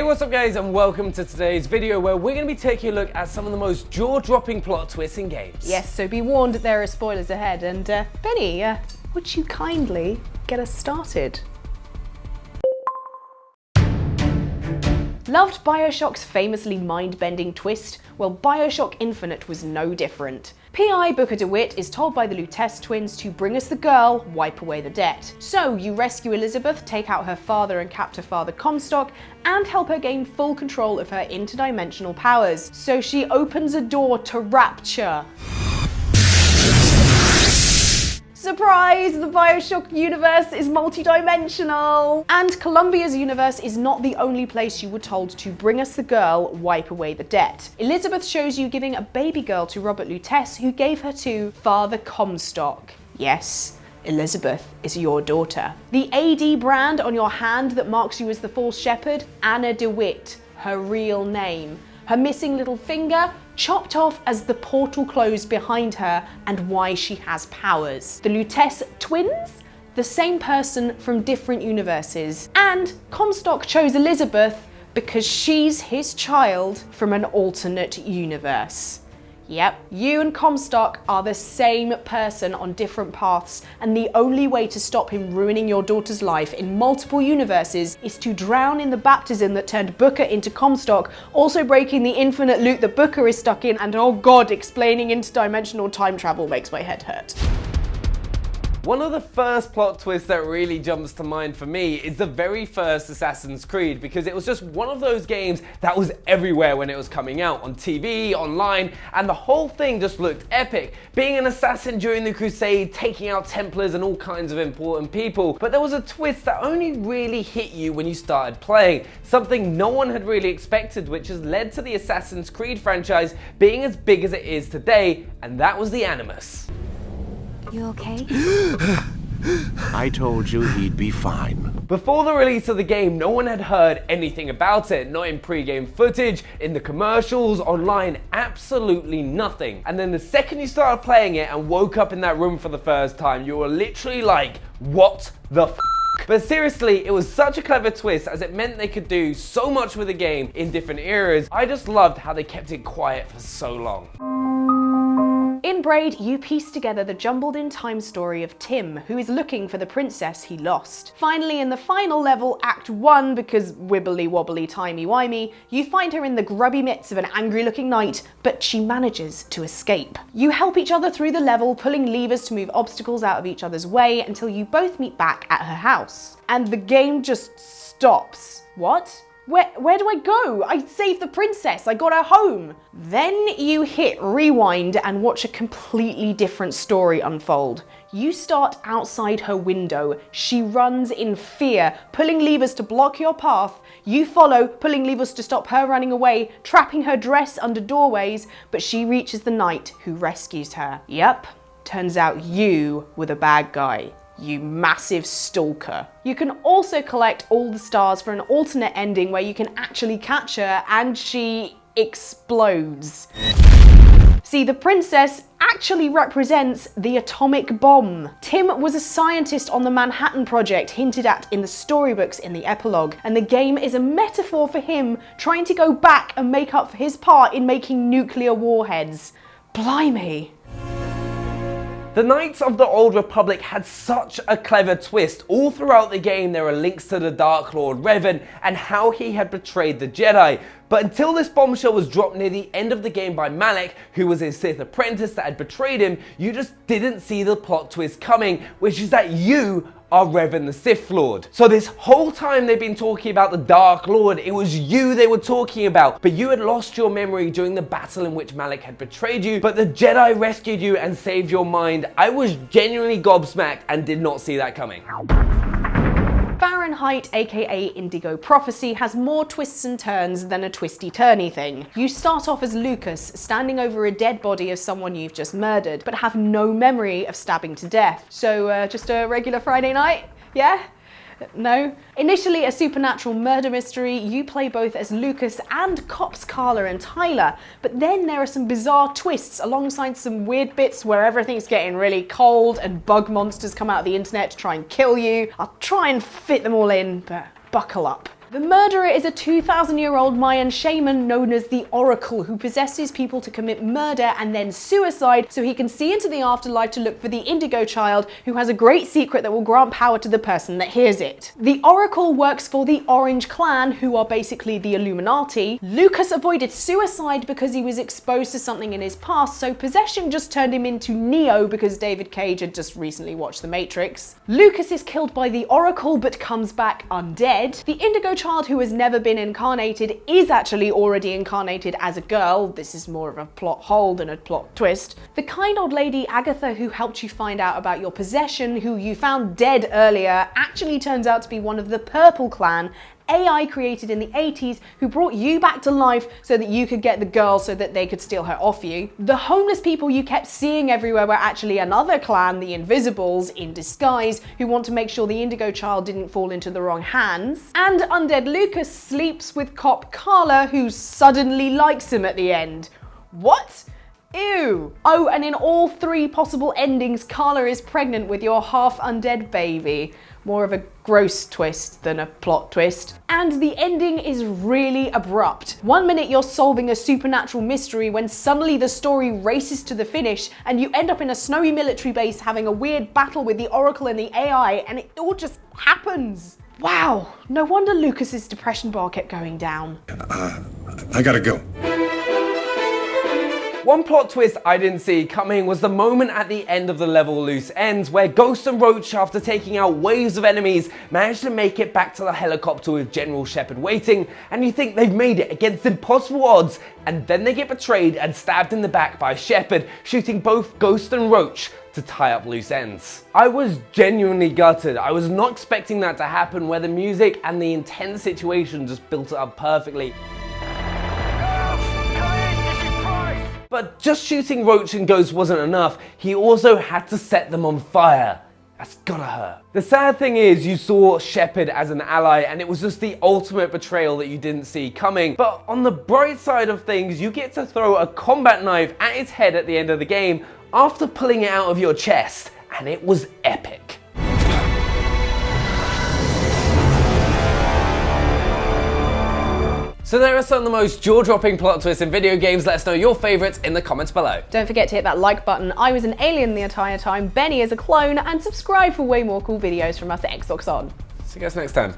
Hey, what's up guys, and welcome to today's video where we're going to be taking a look at some of the most jaw-dropping plot twists in games. Yes, so be warned there are spoilers ahead, and Benny, would you kindly get us started? Loved BioShock's famously mind-bending twist? Well, BioShock Infinite was no different. PI Booker DeWitt is told by the Lutece twins to bring us the girl, wipe away the debt. So you rescue Elizabeth, take out her father and capture Father Comstock, and help her gain full control of her interdimensional powers. So she opens a door to Rapture. Surprise! The BioShock universe is multi-dimensional! And Columbia's universe is not the only place you were told to bring us the girl, wipe away the debt. Elizabeth shows you giving a baby girl to Robert Lutece, who gave her to Father Comstock. Yes, Elizabeth is your daughter. The AD brand on your hand that marks you as the false shepherd? Anna DeWitt, her real name. Her missing little finger? Chopped off as the portal closed behind her, and why she has powers. The Lutece twins? The same person from different universes. And Comstock chose Elizabeth because she's his child from an alternate universe. Yep, you and Comstock are the same person on different paths, and the only way to stop him ruining your daughter's life in multiple universes is to drown in the baptism that turned Booker into Comstock, also breaking the infinite loop that Booker is stuck in, and oh god, explaining interdimensional time travel makes my head hurt. One of the first plot twists that really jumps to mind for me is the very first Assassin's Creed, because it was just one of those games that was everywhere when it was coming out, on TV, online, and the whole thing just looked epic. Being an assassin during the Crusade, taking out Templars and all kinds of important people. But there was a twist that only really hit you when you started playing, something no one had really expected, which has led to the Assassin's Creed franchise being as big as it is today, and that was the Animus. You okay? I told you he'd be fine. Before the release of the game, no one had heard anything about it, not in pre-game footage, in the commercials, online, absolutely nothing. And then the second you started playing it and woke up in that room for the first time, you were literally like, what the f***? But seriously, it was such a clever twist as it meant they could do so much with the game in different eras. I just loved how they kept it quiet for so long. In Braid, you piece together the jumbled-in time story of Tim, who is looking for the princess he lost. Finally, in the final level, Act 1, because wibbly-wobbly timey-wimey, you find her in the grubby mitts of an angry-looking knight, but she manages to escape. You help each other through the level, pulling levers to move obstacles out of each other's way until you both meet back at her house. And the game just stops. What? Where do I go? I saved the princess, I got her home. Then you hit rewind and watch a completely different story unfold. You start outside her window. She runs in fear, pulling levers to block your path. You follow, pulling levers to stop her running away, trapping her dress under doorways, but she reaches the knight who rescues her. Yep, turns out you were the bad guy. You massive stalker. You can also collect all the stars for an alternate ending where you can actually catch her and she explodes. See, the princess actually represents the atomic bomb. Tim was a scientist on the Manhattan Project hinted at in the storybooks in the epilogue, and the game is a metaphor for him trying to go back and make up for his part in making nuclear warheads. Blimey. The Knights of the Old Republic had such a clever twist. All throughout the game there are links to the Dark Lord Revan and how he had betrayed the Jedi. But until this bombshell was dropped near the end of the game by Malak, who was his Sith apprentice that had betrayed him, you just didn't see the plot twist coming, which is that you are Revan the Sith Lord. So this whole time they've been talking about the Dark Lord, it was you they were talking about, but you had lost your memory during the battle in which Malak had betrayed you, but the Jedi rescued you and saved your mind. I was genuinely gobsmacked and did not see that coming. Fahrenheit, aka Indigo Prophecy, has more twists and turns than a twisty-turny thing. You start off as Lucas, standing over a dead body of someone you've just murdered, but have no memory of stabbing to death. So just a regular Friday night? Yeah? No? Initially a supernatural murder mystery, you play both as Lucas and cops Carla and Tyler, but then there are some bizarre twists alongside some weird bits where everything's getting really cold and bug monsters come out of the internet to try and kill you. I'll try and fit them all in, but buckle up. The murderer is a 2,000-year-old Mayan shaman known as the Oracle, who possesses people to commit murder and then suicide so he can see into the afterlife to look for the Indigo Child, who has a great secret that will grant power to the person that hears it. The Oracle works for the Orange Clan, who are basically the Illuminati. Lucas avoided suicide because he was exposed to something in his past, so possession just turned him into Neo because David Cage had just recently watched The Matrix. Lucas is killed by the Oracle but comes back undead. The Indigo Child, who has never been incarnated, is actually already incarnated as a girl. This is more of a plot hole than a plot twist. The kind old lady Agatha, who helped you find out about your possession, who you found dead earlier, actually turns out to be one of the Purple Clan, AI created in the 80s, who brought you back to life so that you could get the girl so that they could steal her off you. The homeless people you kept seeing everywhere were actually another clan, the Invisibles, in disguise, who want to make sure the Indigo Child didn't fall into the wrong hands. And Undead Lucas sleeps with cop Carla, who suddenly likes him at the end. What? Ew. Oh, and in all 3 possible endings, Carla is pregnant with your half-undead baby. More of a gross twist than a plot twist. And the ending is really abrupt. One minute you're solving a supernatural mystery when suddenly the story races to the finish and you end up in a snowy military base having a weird battle with the Oracle and the AI, and it all just happens. Wow, no wonder Lucas's depression bar kept going down. I gotta go. One plot twist I didn't see coming was the moment at the end of the level Loose Ends, where Ghost and Roach, after taking out waves of enemies, managed to make it back to the helicopter with General Shepard waiting, and you think they've made it against impossible odds, and then they get betrayed and stabbed in the back by Shepard, shooting both Ghost and Roach to tie up loose ends. I was genuinely gutted. I was not expecting that to happen, where the music and the intense situation just built it up perfectly. But just shooting Roach and Ghost wasn't enough, he also had to set them on fire. That's gotta hurt. The sad thing is, you saw Shepard as an ally, and it was just the ultimate betrayal that you didn't see coming. But on the bright side of things, you get to throw a combat knife at his head at the end of the game after pulling it out of your chest, and it was epic. So there are some of the most jaw-dropping plot twists in video games. Let us know your favourites in the comments below. Don't forget to hit that like button. I was an alien the entire time, Benny is a clone, and subscribe for way more cool videos from us at Xbox On. See you guys next time.